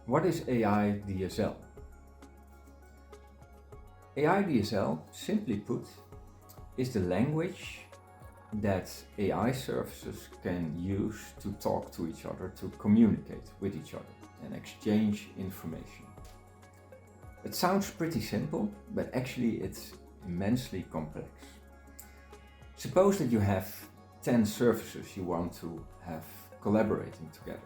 What is AI DSL? AI DSL, simply put, is the language that AI services can use to talk to each other, to communicate with each other and exchange information. It sounds pretty simple, but actually it's immensely complex. Suppose that you have 10 services you want to have collaborating together.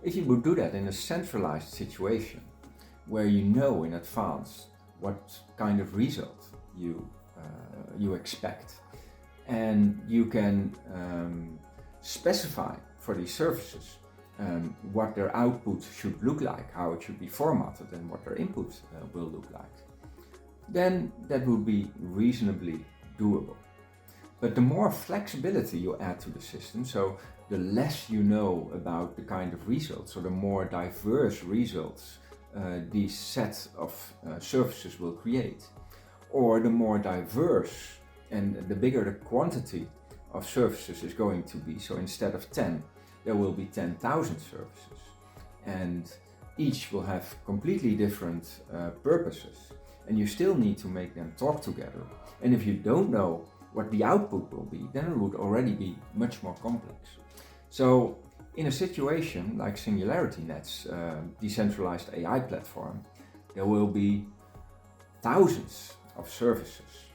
If you would do that in a centralized situation, where you know in advance what kind of result you expect, and you can specify for these services what their output should look like, how it should be formatted, and what their input will look like, then that would be reasonably doable. But the more flexibility you add to the system, so the less you know about the kind of results, or the more diverse results these sets of services will create, or the more diverse and the bigger the quantity of services is going to be. So instead of 10, there will be 10,000 services, and each will have completely different purposes, and you still need to make them talk together. And if you don't know what the output will be, then it would already be much more complex. So in a situation like SingularityNET's decentralized AI platform, there will be thousands of services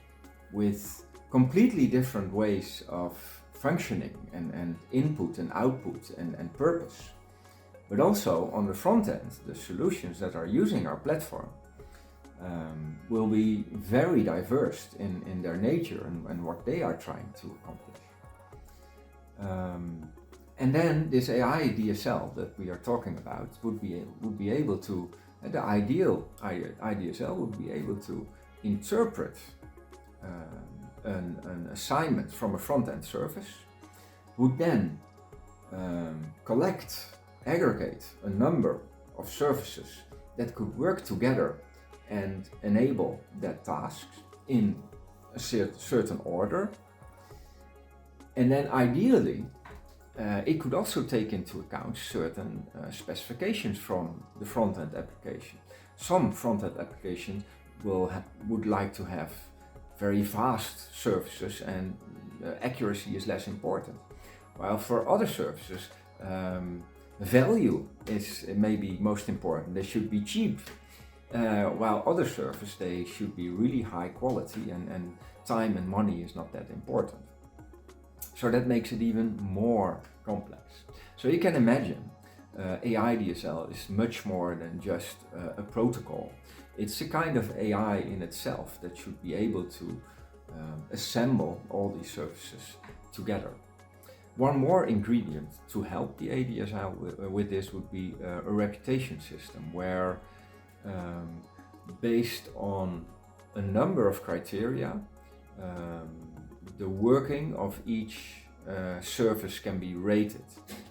with completely different ways of functioning and input and output and purpose. But also on the front end, the solutions that are using our platform will be very diverse in their nature and what they are trying to accomplish. And then this AI DSL that we are talking about would be able to, the ideal IDSL would be able to interpret an assignment from a front-end service, would then aggregate a number of services that could work together and enable that task in a certain order. And then ideally, it could also take into account certain specifications from the front-end application. Some front-end applications would like to have very fast services, and accuracy is less important. While for other services, value is maybe most important. They should be cheap. While other services, they should be really high quality, and time and money is not that important. So that makes it even more complex. So you can imagine AI DSL is much more than just a protocol. It's a kind of AI in itself that should be able to assemble all these services together. One more ingredient to help the ADSL with this would be a reputation system, where based on a number of criteria, the working of each service can be rated.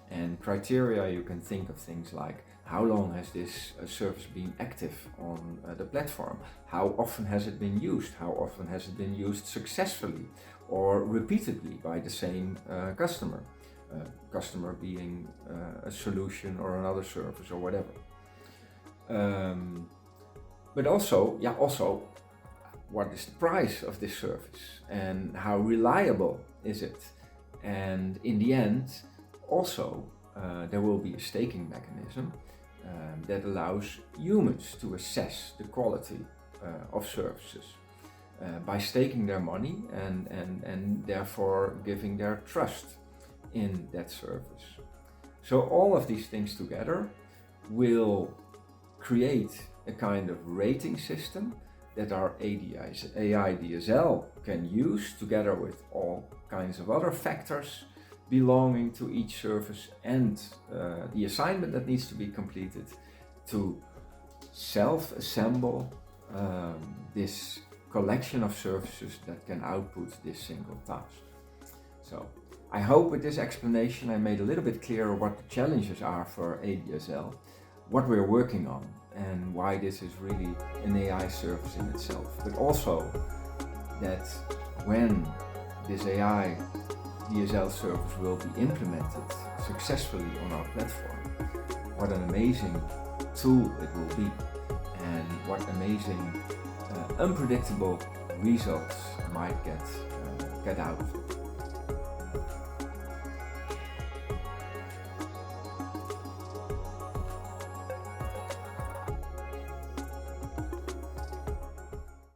And criteria, you can think of things like, how long has this service been active on the platform? How often has it been used? How often has it been used successfully or repeatedly by the same customer? Customer being a solution or another service or whatever. But also, what is the price of this service and how reliable is it? And in the end, also, there will be a staking mechanism that allows humans to assess the quality of services by staking their money and therefore giving their trust in that service. So all of these things together will create a kind of rating system that our AI DSL can use together with all kinds of other factors belonging to each service and the assignment that needs to be completed to self-assemble this collection of services that can output this single task. So I hope with this explanation I made a little bit clearer what the challenges are for ADSL, what we're working on, and why this is really an AI service in itself. But also that when this AI DSL service will be implemented successfully on our platform, what an amazing tool it will be, and what amazing, unpredictable results might get out of it.